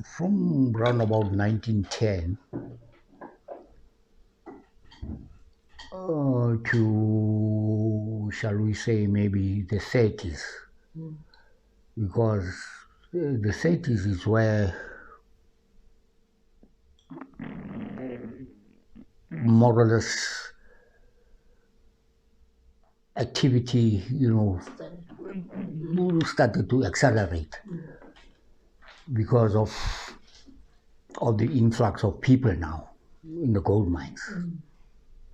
From around about 1910 to, shall we say, maybe the 30s, because the 30s is where more or less activity, started to accelerate because of the influx of people now in the gold mines.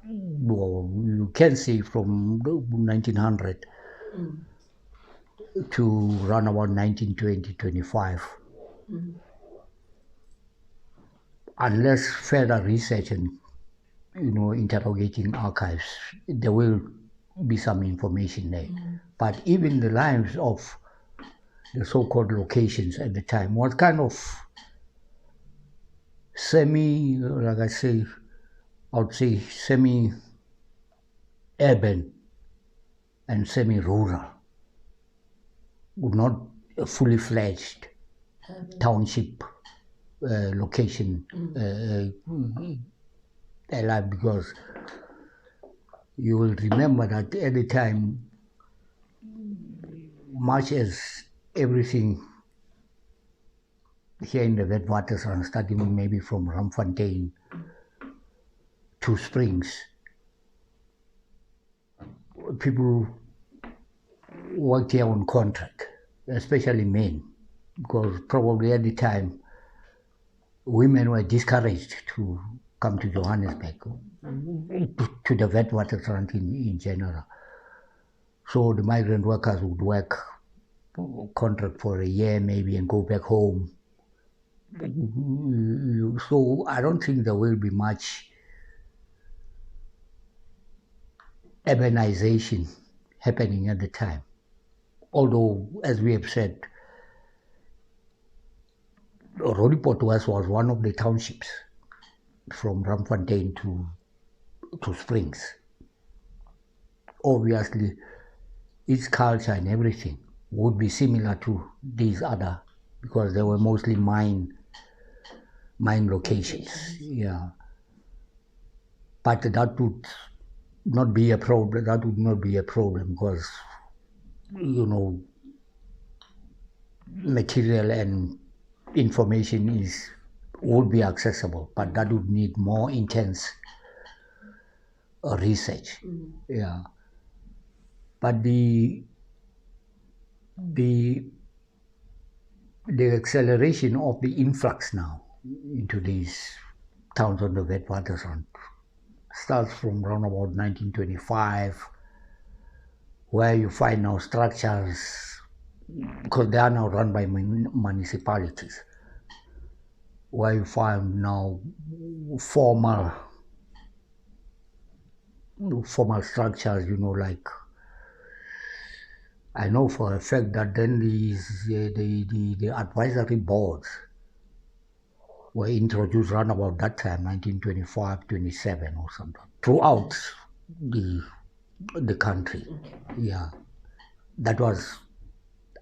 Well, you can see from 1900 to around about 1920, 25, unless further research and interrogating archives, there will be some information there. But even the lives of the so-called locations at the time was kind of like I would say semi-urban and semi-rural, not a fully fledged township location alive, because you will remember that at the time, much as everything here in the Witwatersrand, starting maybe from Ramfontein to Springs, people worked here on contract, especially men, because probably at the time women were discouraged to come to Johannesburg, to the Witwatersrand in general. So the migrant workers would work contract for a year maybe and go back home. So I don't think there will be much urbanization happening at the time. Although, as we have said, Roodepoort was one of the townships from Ramfontein to Springs. Obviously, its culture and everything would be similar to these other, because they were mostly mine locations. Yeah, but that would not be a problem. That would not be a problem because material and information would be accessible, but that would need more intense research. Yeah, but the acceleration of the influx now into these towns on the Witwatersrand starts from around about 1925, where you find now structures, because they are now run by municipalities, where you find now formal structures, like, I know for a fact that then the advisory boards were introduced around about that time, 1925, 27 or something, throughout the country. Yeah, that was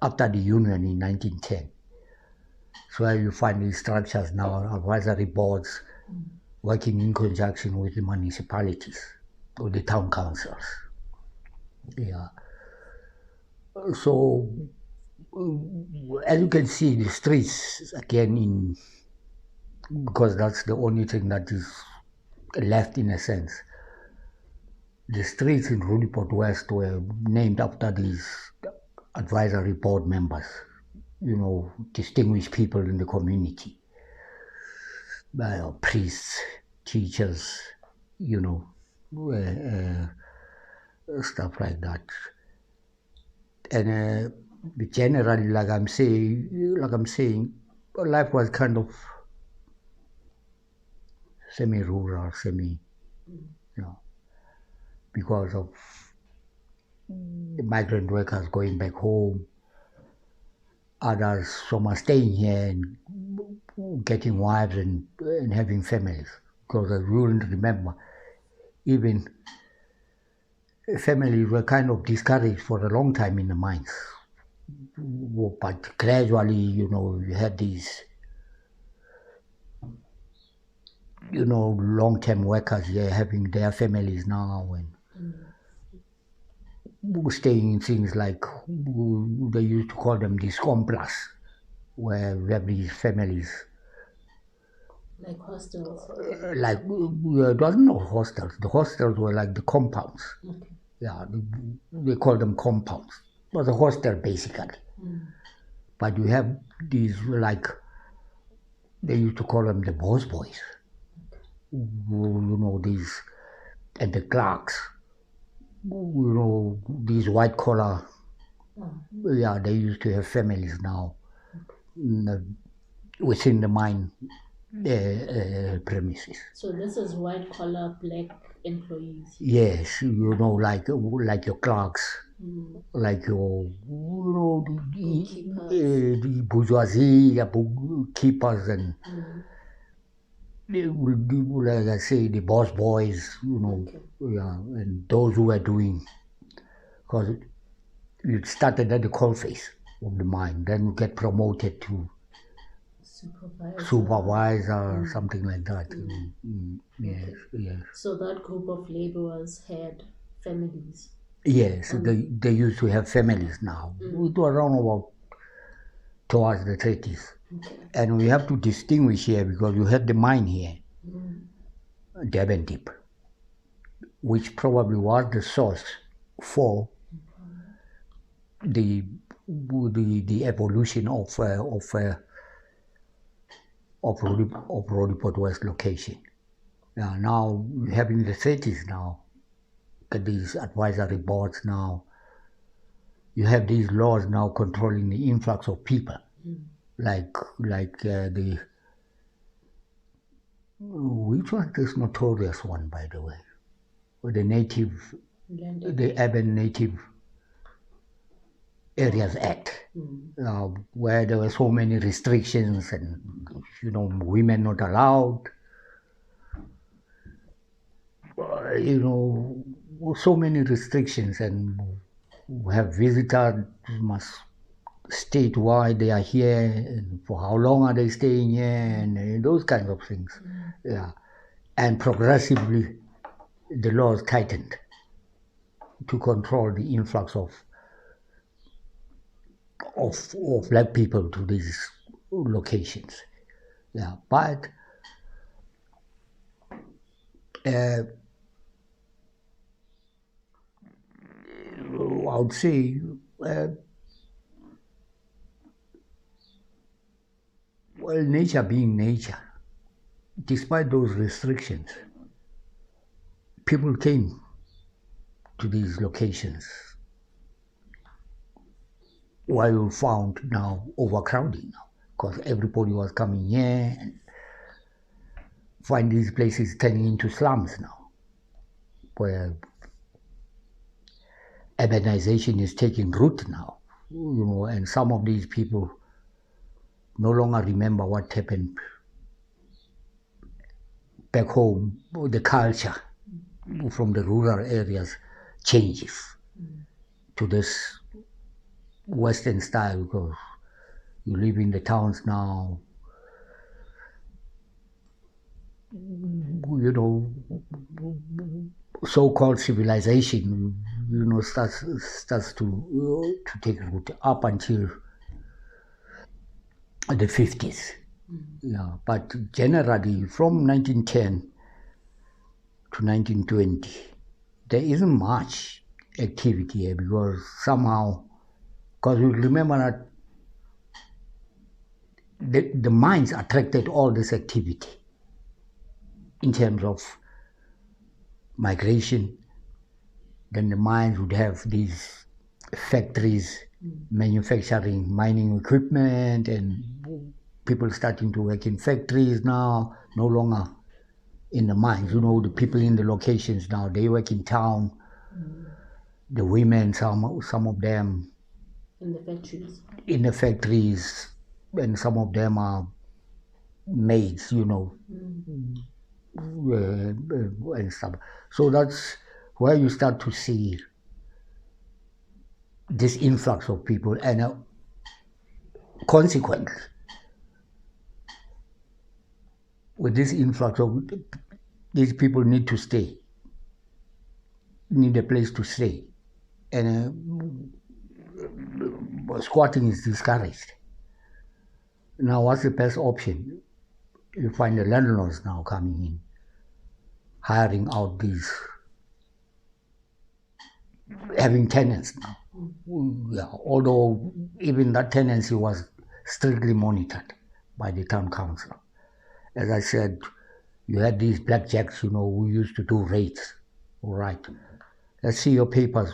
after the Union in 1910. So you find these structures now, advisory boards working in conjunction with the municipalities or the town councils. Yeah. So, as you can see, the streets, again, because that's the only thing that is left in a sense. The streets in Roodepoort West were named after these advisory board members, distinguished people in the community, priests, teachers, stuff like that. And generally, like I'm saying, life was kind of semi-rural, because of the migrant workers going back home, others, some are staying here and getting wives and having families, because as you will remember, even families were kind of discouraged for a long time in the mines. But gradually, you had these long-term workers here having their families now and staying in things like, they used to call them the scomplas, where we have these families. Like hostels? Like, it wasn't no hostels. The hostels were like the compounds. Okay. Yeah, they call them compounds. It was a hostel basically. But you have these, like, they used to call them the boss boys. These, and the clerks. These white collar. Yeah, they used to have families now within the mine premises. So this is white collar black employees? Yes, like your clerks, like your, the bourgeoisie, the bookkeepers, and like I say, the boss boys, yeah, and those who were doing, because you started at the coalface of the mine, then you get promoted to supervisor, something like that. Yes, yes. So that group of laborers had families? Yes, they used to have families now. It was around about towards the 30s. And we have to distinguish here because you had the mine here, Durban Deep, which probably was the source for the evolution of Roodepoort West location. Now we have in the 30s now, these advisory boards now. You have these laws now controlling the influx of people, like the, which was this notorious one, by the way, with the Urban Native Areas Act, where there were so many restrictions and women not allowed, so many restrictions, and we have visitors must state why they are here and for how long are they staying here, and those kinds of things. Yeah, and progressively the laws tightened to control the influx of black people to these locations. Yeah, but I would say, well, nature being nature, despite those restrictions, people came to these locations where you found now overcrowding now, because everybody was coming here, and find these places turning into slums now, where urbanization is taking root now, and some of these people no longer remember what happened back home. The culture from the rural areas changes to this Western style, because you live in the towns now, so-called civilization, starts to take root up until the 50s. Yeah, but generally from 1910 to 1920, there isn't much activity here, because you remember that the mines attracted all this activity in terms of migration. Then the mines would have these factories manufacturing mining equipment, and people starting to work in factories now, no longer in the mines. The people in the locations now, they work in town. The women, some of them in the factories. And some of them are maids, and stuff. So that's where you start to see this influx of people, and consequently, with this influx of these people need to stay, need a place to stay, and squatting is discouraged. Now, what's the best option? You find the landlords now coming in, hiring out these, having tenants now. Yeah, although even that tenancy was strictly monitored by the town council. As I said, you had these blackjacks, who used to do raids. All right, let's see your papers.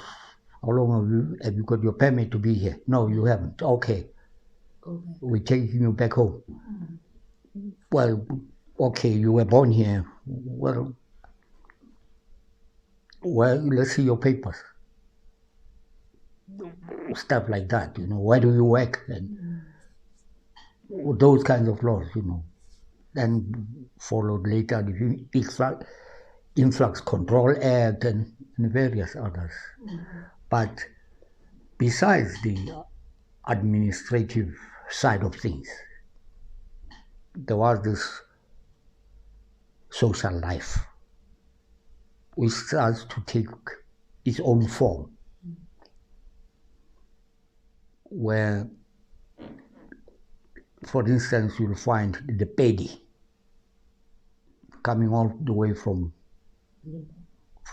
How long have you got your permit to be here? No, you haven't. Okay, we're taking you back home. Well, okay, you were born here. Well, let's see your papers. Stuff like that, where do you work? And those kinds of laws, Then followed later the Influx Control Act and various others. But besides the administrative side of things, there was this social life which starts to take its own form, where, for instance, you'll find the pedi coming all the way from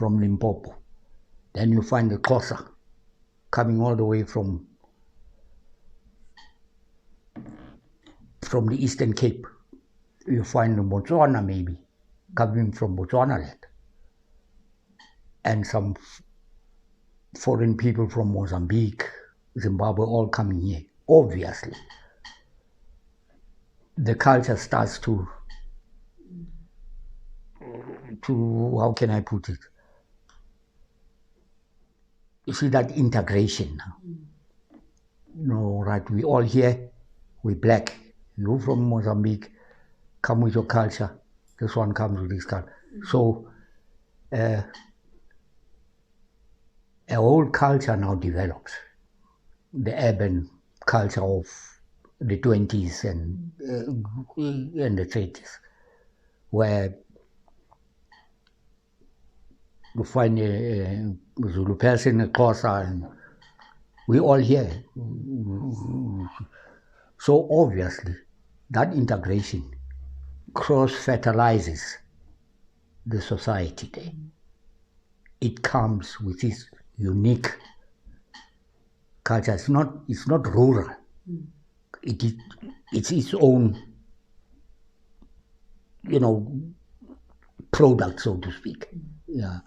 Limpopo. Then you find the Xhosa coming all the way from the Eastern Cape. You find the Botswana maybe coming from Botswana land. And some foreign people from Mozambique, Zimbabwe, all coming here. Obviously, the culture starts to how can I put it? You see that integration now. Right, we all here, we black. You from Mozambique, come with your culture. This one comes with this culture. So a whole culture now develops. The urban culture of the 20s and the 30s, where you find a Zulu person, a Xhosa, and we all here. So obviously, that integration cross-fertilizes the society there. It comes with its unique culture. It's not rural. It's its own, product, so to speak. Yeah.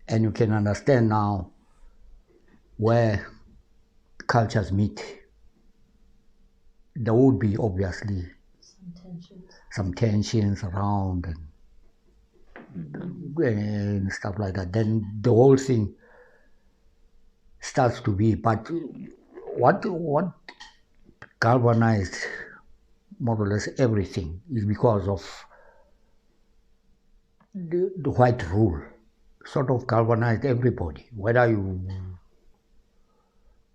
And you can understand now where cultures meet. There would be obviously some tensions around and stuff like that. Then the whole thing starts to be. But what galvanized more or less everything is because of the white rule. Sort of galvanized everybody, whether you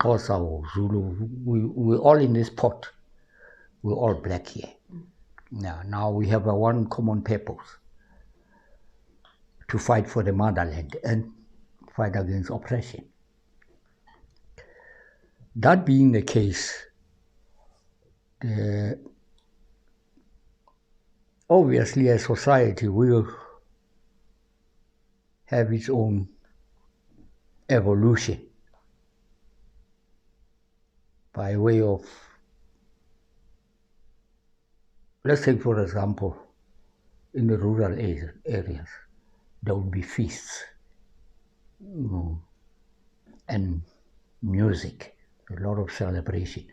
Xhosa or Zulu, we're all in this pot. We're all black here. Now we have one common purpose: to fight for the motherland and fight against oppression. That being the case, obviously a society will have its own evolution by way of, let's take for example, in the rural areas, there will be feasts, and music, a lot of celebration.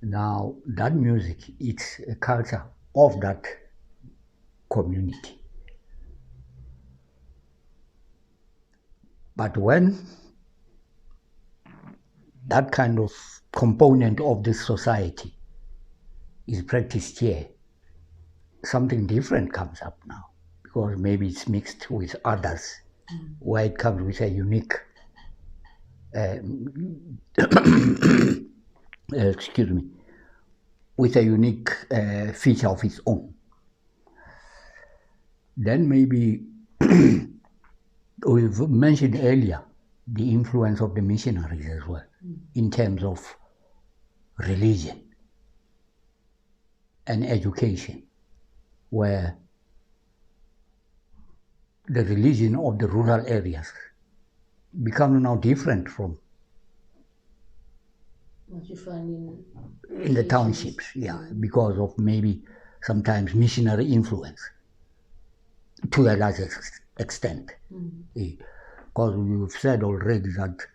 Now that music, it's a culture of that community. But when that kind of component of this society is practiced here, something different comes up now, because maybe it's mixed with others, where it comes with a unique, with a unique feature of its own. Then maybe we've mentioned earlier the influence of the missionaries as well in terms of religion and education, where the religion of the rural areas become now different from what you find in the townships, because of maybe sometimes missionary influence to a large extent. Because we've said already that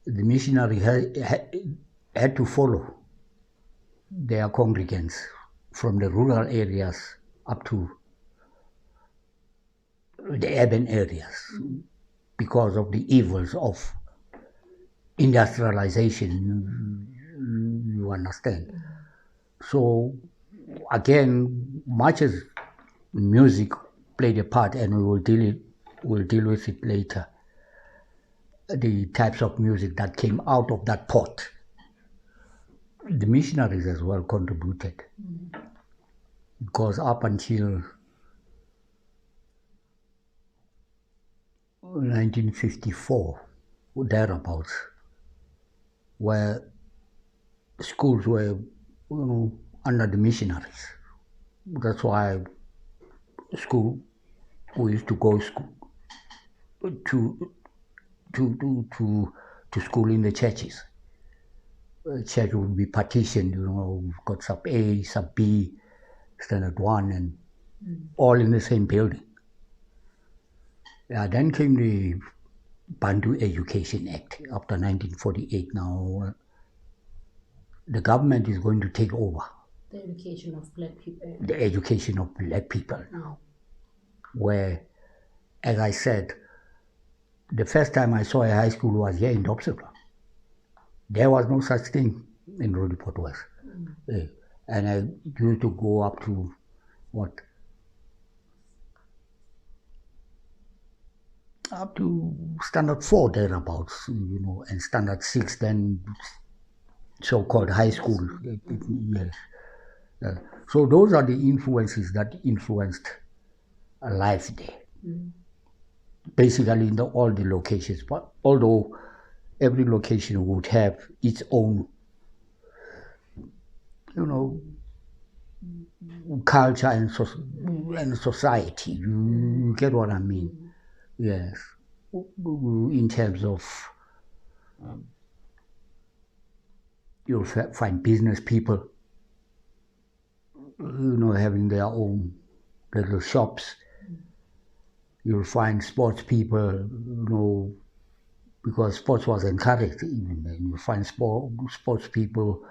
the missionary had to follow their congregants from the rural areas up to the urban areas because of the evils of industrialization, you understand. So again, much as music played a part, and we'll deal with it later, the types of music that came out of that pot, the missionaries as well contributed. Because up until 1954, thereabouts, where schools were under the missionaries. That's why we used to go to school in the churches. Church would be partitioned, we've got sub A, sub B, standard 1, and all in the same building. Then came the Bantu Education Act after 1948. Now the government is going to take over the education of black people. The education of black people now, where, as I said, the first time I saw a high school was here in Dobsonville. There was no such thing in Roodepoort West. And I used to go up to up to standard 4 thereabouts, and standard 6, then so-called high school. Yes. So those are the influences that influenced life there. Basically in all the locations, but although every location would have its own, culture and society. You get what I mean? Yes. In terms of, you'll find business people, having their own little shops. You'll find sports people, because sports was encouraged even then. You find sports people,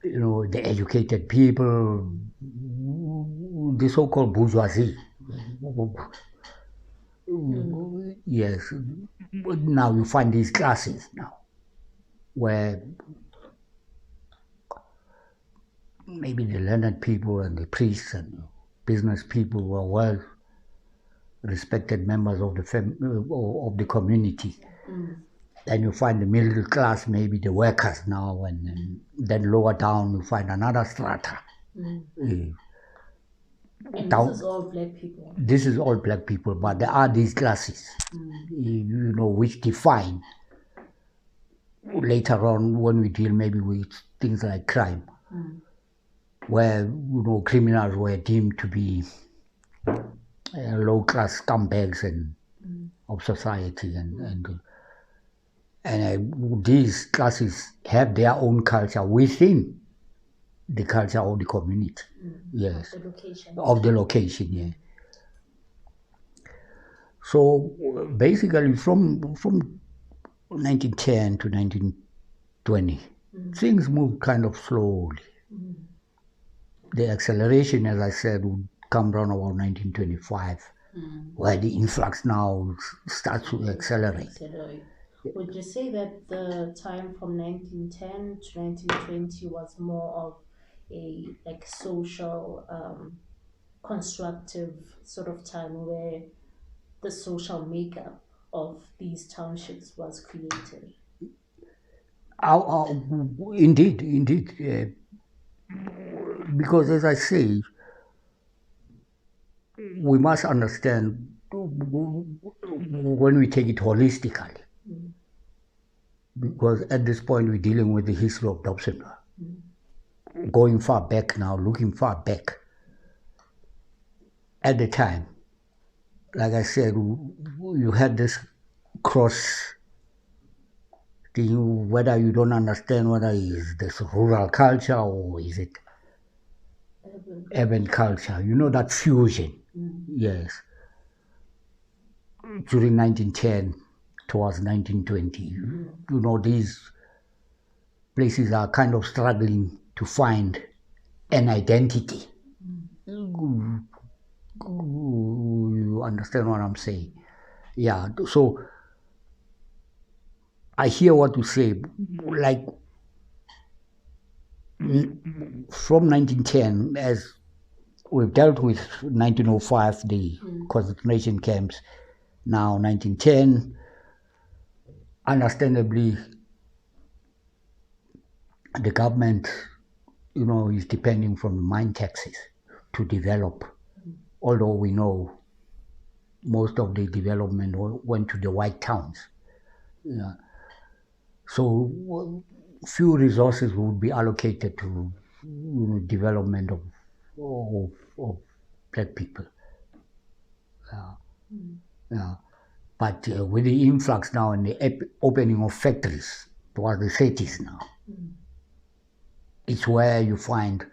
the educated people, the so-called bourgeoisie. Yes. Now you find these classes now, where maybe the learned people and the priests and business people were well respected members of the community. Then you find the middle class, maybe the workers now, and then lower down you find another strata. And this is all black people? This is all black people, but there are these classes, which define later on when we deal maybe with things like crime, where criminals were deemed to be low-class scumbags of society, and these classes have their own culture within the culture of the community. Yes, of the location. Yeah. So basically, from 1910 to 1920, things moved kind of slowly. The acceleration, as I said, would come around about 1925, where the influx now starts to accelerate. Would you say that the time from 1910 to 1920 was more of a social, constructive sort of time where the social makeup of these townships was created? Indeed. Because as I say, we must understand when we take it holistically, because at this point we're dealing with the history of Dobsonville. Going far back now, looking far back, at the time, like I said, you had this cross thing, whether you don't understand whether it's this rural culture or is it urban culture, you know, that fusion. Yes. During 1910 towards 1920, you know, these places are kind of struggling to find an identity. You understand what I'm saying? Yeah, so I hear what you say, like from 1910, as we've dealt with 1905, the concentration camps, now 1910, understandably, the government, you know, is depending from the mine taxes to develop, although we know most of the development went to the white towns. Yeah. So few resources would be allocated to, you know, development of black people. Yeah. But with the influx now and the opening of factories towards the 30s now, it's where you find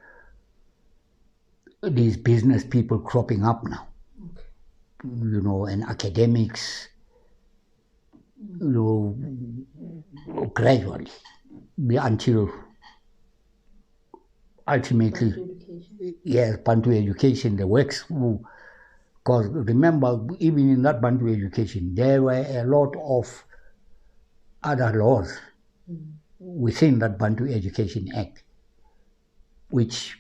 these business people cropping up now, you know, and academics, you know, gradually, until ultimately, yes, Bantu education, the works. Because remember, even in that Bantu education, there were a lot of other laws within that Bantu Education Act, which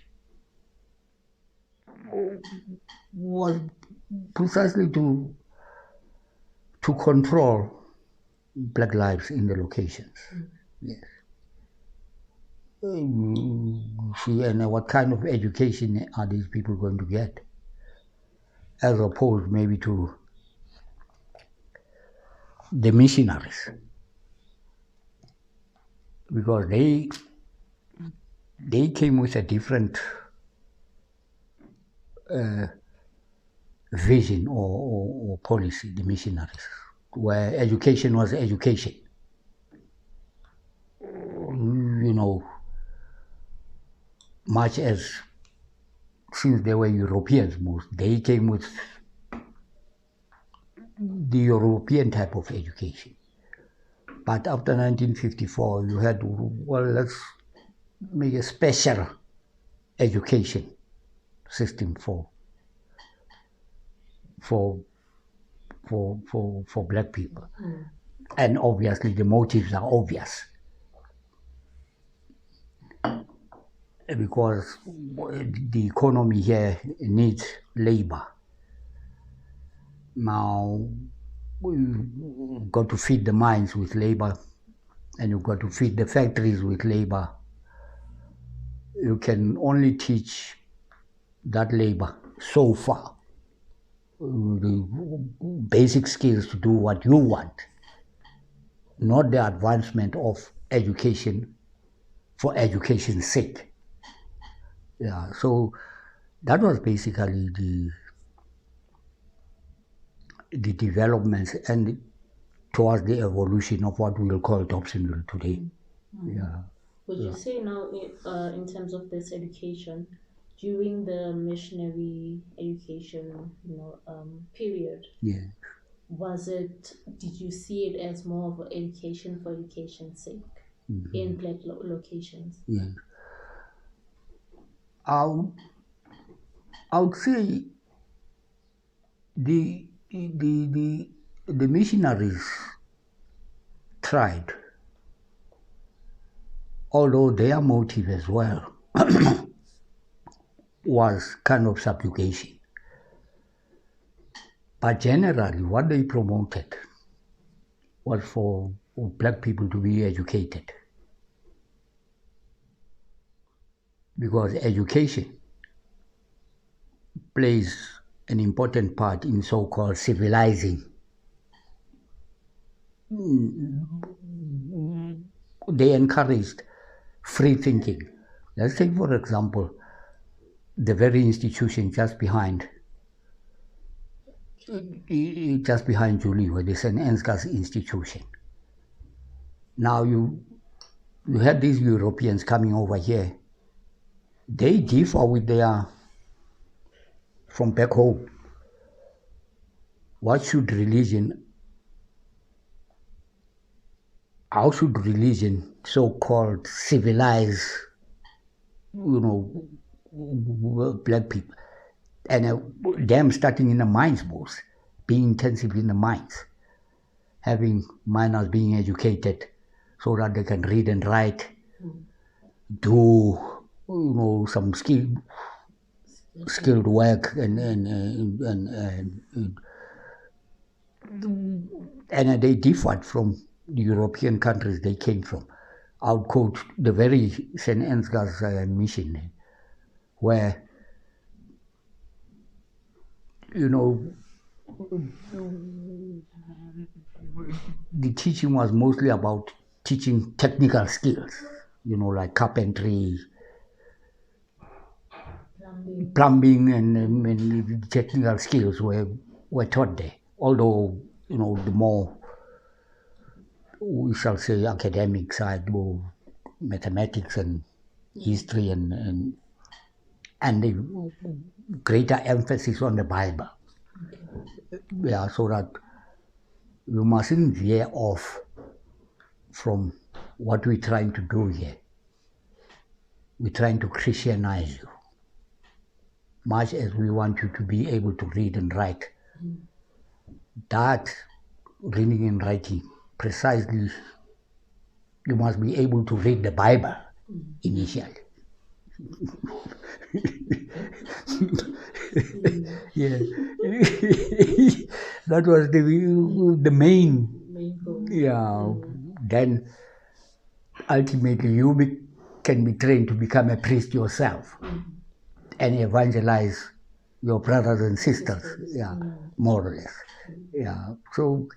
was precisely to control black lives in the locations. Yes. See, and what kind of education are these people going to get, as opposed maybe to the missionaries, because they came with a different vision or policy, the missionaries, where education was education. You know, much as, since they were Europeans most, they came with the European type of education. But after 1954, you had, well, let's make a special education system for black people. And obviously the motives are obvious, because the economy here needs labor. Now we've got to feed the mines with labor, and you've got to feed the factories with labor. You can only teach that labor so far, the basic skills to do what you want, not the advancement of education for education's sake. Yeah, so that was basically the developments and towards the evolution of what we'll call Dobsonville today. Yeah. Would you say now, in terms of this education, during the missionary education, period, Yeah. Did you see it as more of an education for education's sake in black locations? Yeah. I would say the missionaries tried, although their motive as well was kind of subjugation. But generally, what they promoted was for black people to be educated, because education plays an important part in so-called civilizing. They encouraged free thinking. Let's take, for example, the very institution just behind Julie, where the St. Ansgar's Institution. Now you had these Europeans coming over here. They differ with their from back home. How should religion, so-called civilize, black people? And them starting in the mines, both, being intensive in the mines, having miners being educated so that they can read and write, do some skilled work, and they differed from the European countries they came from. I would quote the very St. Ansgar's mission, where the teaching was mostly about teaching technical skills, like carpentry, plumbing, and technical skills were taught there. Although, the more, we shall say, academic side, more mathematics and history and the greater emphasis on the Bible. Yeah, so that you mustn't veer off from what we're trying to do here. We're trying to Christianize you, much as we want you to be able to read and write. That reading and writing, precisely, you must be able to read the Bible initially. Yeah, that was the main goal. Yeah, then ultimately you can be trained to become a priest yourself and evangelize your brothers and sisters. Yeah, more or less. Yeah. So,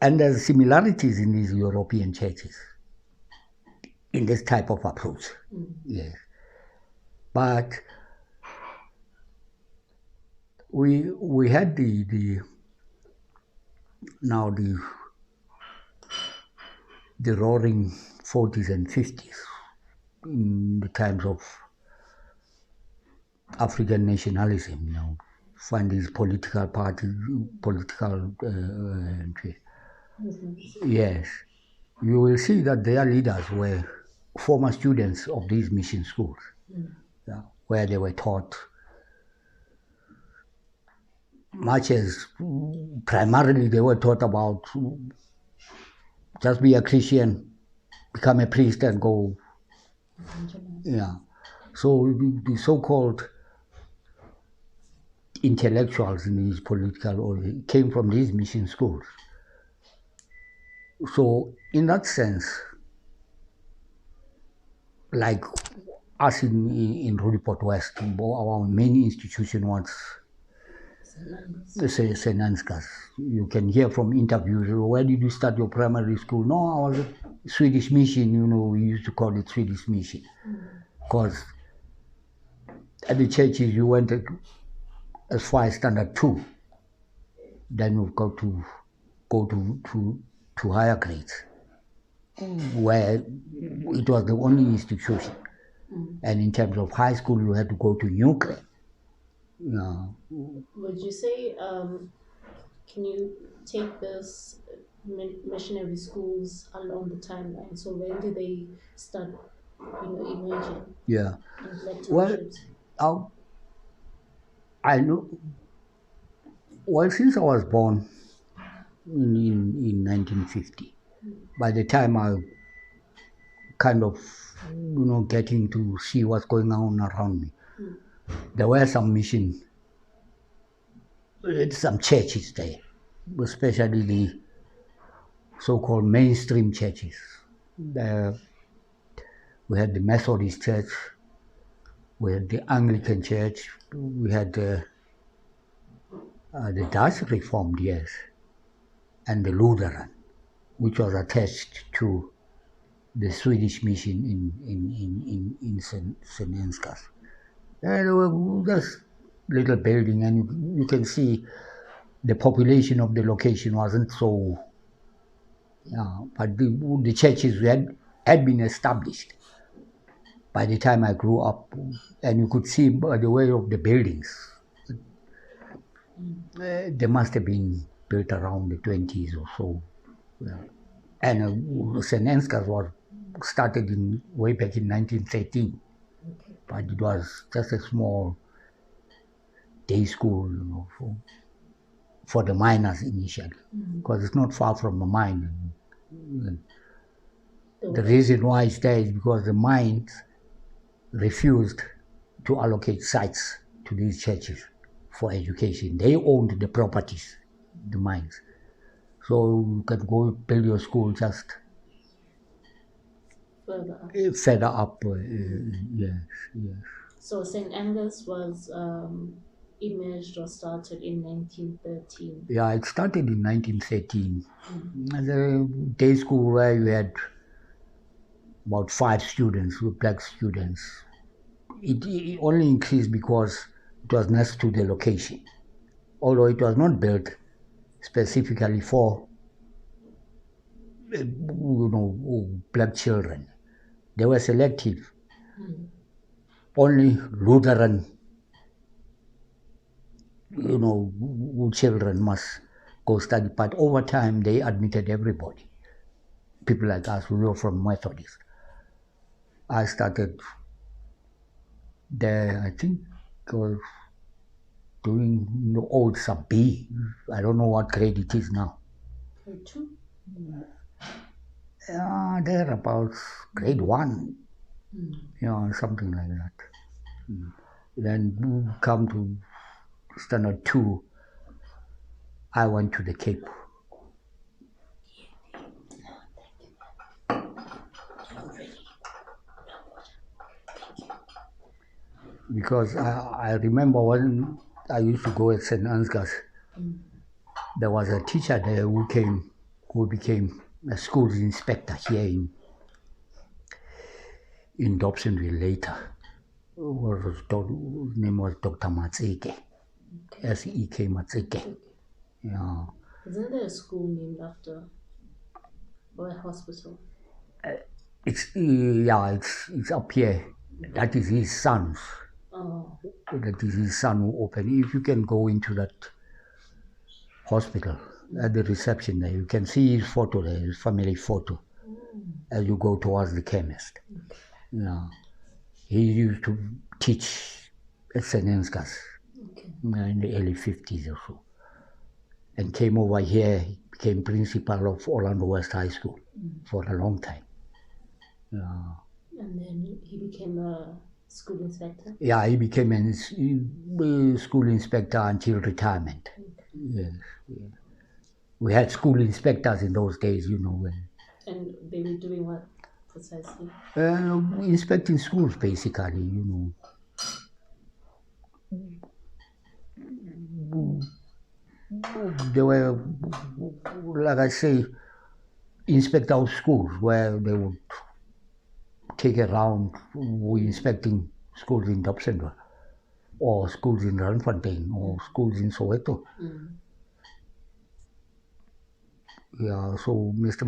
and there's similarities in these European churches in this type of approach. Yes. But we had the roaring 40s and 50s in the times of African nationalism. Find these political parties, yes, you will see that their leaders were former students of these mission schools, where they were taught, much as primarily they were taught about just be a Christian, become a priest and go. Yeah. So the so-called intellectuals in these political came from these mission schools. So in that sense, like us in Roodepoort West, our main institution was St. Ansgar's. You can hear from interviews, where did you start your primary school? No, I was at Swedish Mission, we used to call it Swedish Mission. Because at the churches you went as far as standard 2. Then you've got to go to higher grades, where it was the only institution. And in terms of high school, you had to go to nuclear. Would you say, can you take this missionary schools along the timeline? So when did they start, emerging? Yeah. Well, I know. Well, since I was born in 1950, by the time I kind of, getting to see what's going on around me, there were some some churches there, especially the so-called mainstream churches. We had the Methodist Church, we had the Anglican Church, we had The Dutch Reformed, yes, and the Lutheran, which was attached to the Swedish mission in St. Ansgar's. And there were just little building, and you can see the population of the location wasn't so, but the churches had been established by the time I grew up, and you could see by the way of the buildings. They must have been built around the 20s or so. Yeah. And St. Ansgar's was started way back in 1913, but it was just a small day school, for the miners initially, because it's not far from the mine. The reason why it's there is because the mines refused to allocate sites to these churches for education. They owned the properties, the mines. So you can go build your school just further up. Yes, yes. So St. Angus was emerged or started in 1913. Yeah, it started in 1913. As a day school where you had about 5 students, black students. It only increased because it was next to the location, although it was not built specifically for black children. They were selective. Only Lutheran, children must go study. But over time, they admitted everybody. People like us, we were from Methodist. I started there, I think, doing old sub B. I don't know what grade it is now. Grade 2? They're about grade 1. Something like that. Then we come to standard 2. I went to the Cape. Because I remember when I used to go at St. Ansgar's, there was a teacher there who became a schools inspector here in Dobsonville later. His name was Dr. Matseke, S.E.K. Matseke. Yeah. Isn't there a school named after, or a hospital? It's up here. That is his son's. Oh. That is his son who opened. If you can go into that hospital at the reception there, you can see his photo there, his family photo, as you go towards the chemist. Yeah. He used to teach at St. Ansgar's in the early 50s or so, and came over here, became principal of Orlando West High School for a long time. Yeah. And then he became a school inspector? Yeah, he became a school inspector until retirement. Yes. We had school inspectors in those days, And they were doing what precisely? Inspecting schools, basically, They were, like I say, inspect our schools, where they would take around, we inspecting schools in Dobsonville, or schools in Randfontein, or schools in Soweto. Yeah, so Dr.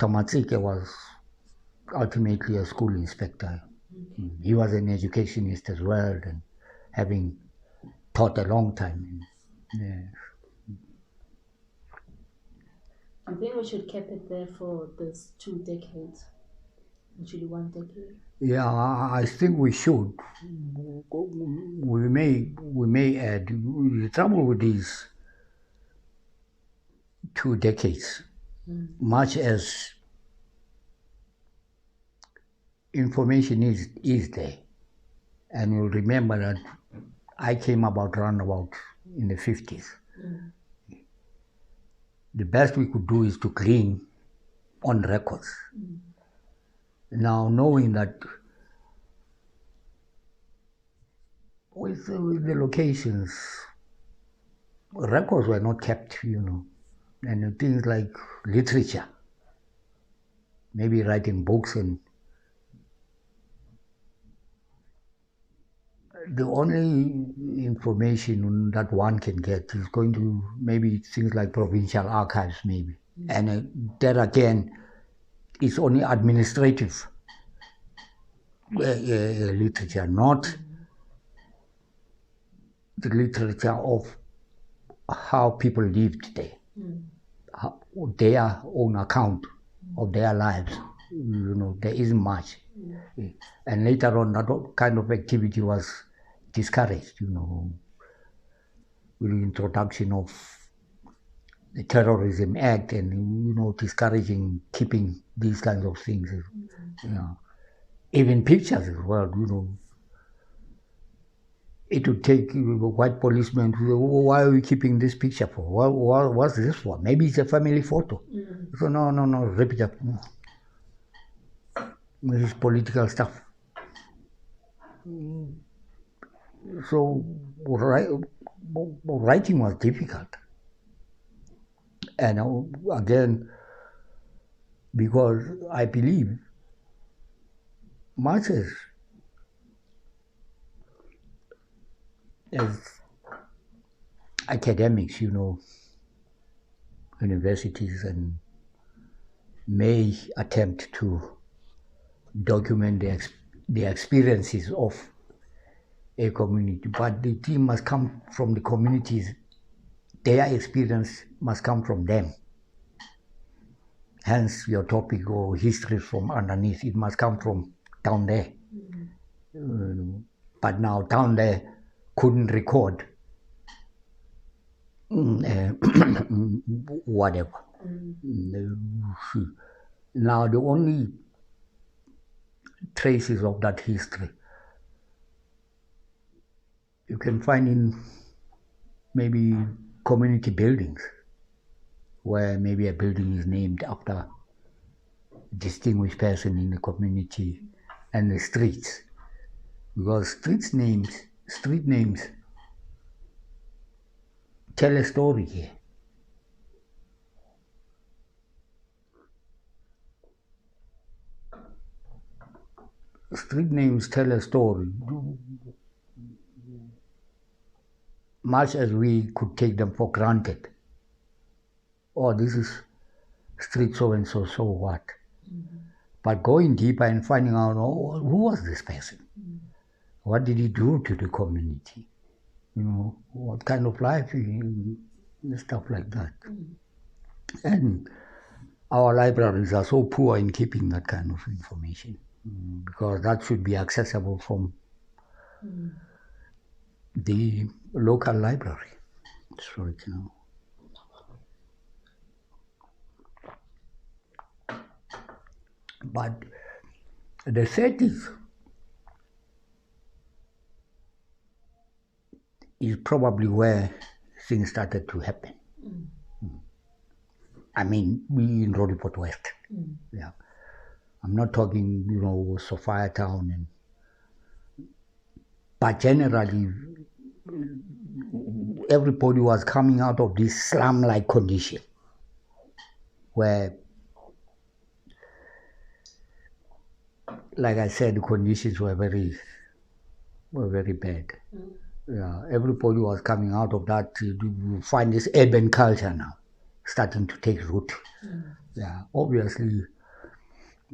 Matseke was ultimately a school inspector. He was an educationist as well, and having taught a long time. Yeah. Do you think we should keep it there for this 2 decades? Actually 1 decade? Yeah, I think we should. We may add. The trouble with these 2 decades, much as information is there, and you'll remember that I came about roundabout in the 50s. The best we could do is to clean on records. Now, knowing that with the locations, records were not kept, and things like literature, maybe writing books, and the only information that one can get is going to maybe things like provincial archives, maybe, and that again is only administrative literature, not the literature of how people lived there, their own account of their lives. There isn't much. And later on, that kind of activity was discouraged, with the introduction of the Terrorism Act and, discouraging keeping these kinds of things. Even pictures as well, It would take a white policeman to say, "Oh, why are we keeping this picture for? What's this for? Maybe it's a family photo." So, no, rip it up. This is political stuff. So, writing was difficult. And again, because I believe much as academics, universities and may attempt to document the experiences of a community, but the team must come from the communities. Their experience must come from them. Hence your topic or history from underneath. It must come from down there. But now down there couldn't record whatever. Now the only traces of that history you can find in maybe community buildings, where maybe a building is named after a distinguished person in the community, and the streets, because street names tell a story here. Street names tell a story, much as we could take them for granted. Oh, this is street so and so, so what? But going deeper and finding out, oh, who was this person? What did he do to the community? What kind of life, stuff like that. And our libraries are so poor in keeping that kind of information, because that should be accessible from the local library. So But the 30s is probably where things started to happen. I mean, we in Roodepoort West. Yeah. I'm not talking, Sophia Town, but generally everybody was coming out of this slum-like condition where, like I said, the conditions were very bad. Yeah, everybody was coming out of that. You find this urban culture now starting to take root. Yeah, obviously,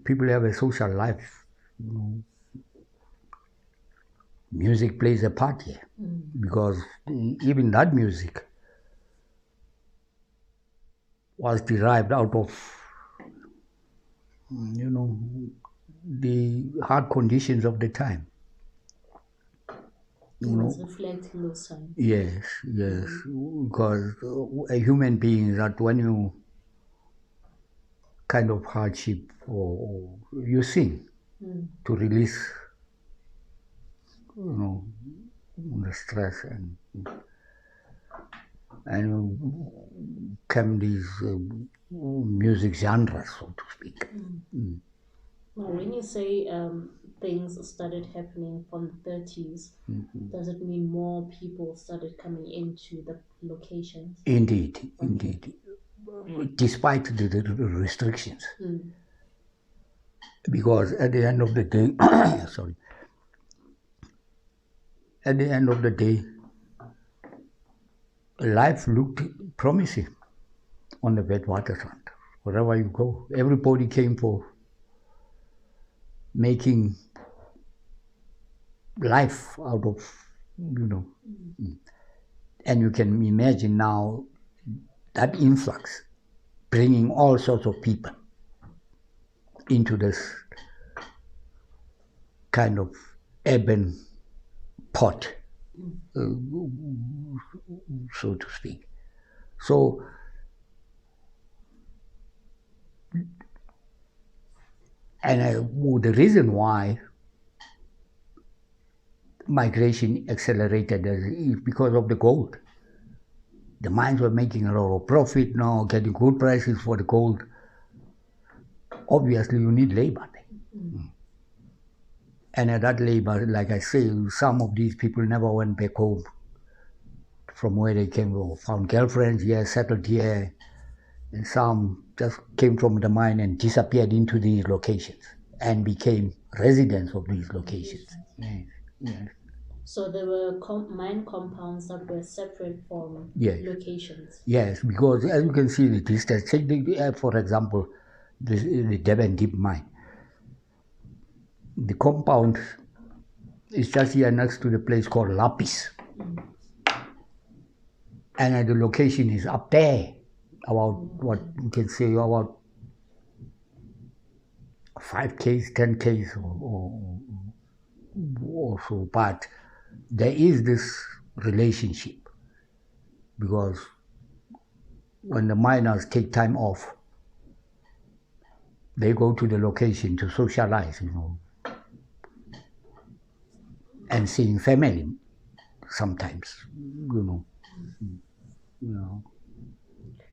people have a social life. Music plays a part here, because even that music was derived out of, the hard conditions of the time. It was reflecting those times. Yes, because a human being, that when you kind of hardship or you sing to release, the stress and came these music genres, so to speak. Now, when you say things started happening from the 30s, does it mean more people started coming into the locations? Indeed, indeed. Despite the restrictions. Because at the end of the day, sorry, at the end of the day, life looked promising on the Witwatersrand. Wherever you go, everybody came for making life out of, and you can imagine now that influx, bringing all sorts of people into this kind of urban pot, so to speak. So, and the reason why migration accelerated is because of the gold. The mines were making a lot of profit now, getting good prices for the gold. Obviously, you need labor. And at that labor, like I say, some of these people never went back home from where they came from, found girlfriends here, settled here, and some just came from the mine and disappeared into these locations and became residents of these locations. Yes, yes. So there were mine compounds that were separate from locations. Yes, because as you can see in the distance, take for example, the Devon Deep Mine. The compound is just here next to the place called Lapis. And the location is up there, about what you can say, about 5 Ks, 10 Ks or so. But there is this relationship because when the miners take time off, they go to the location to socialize, and seeing family sometimes,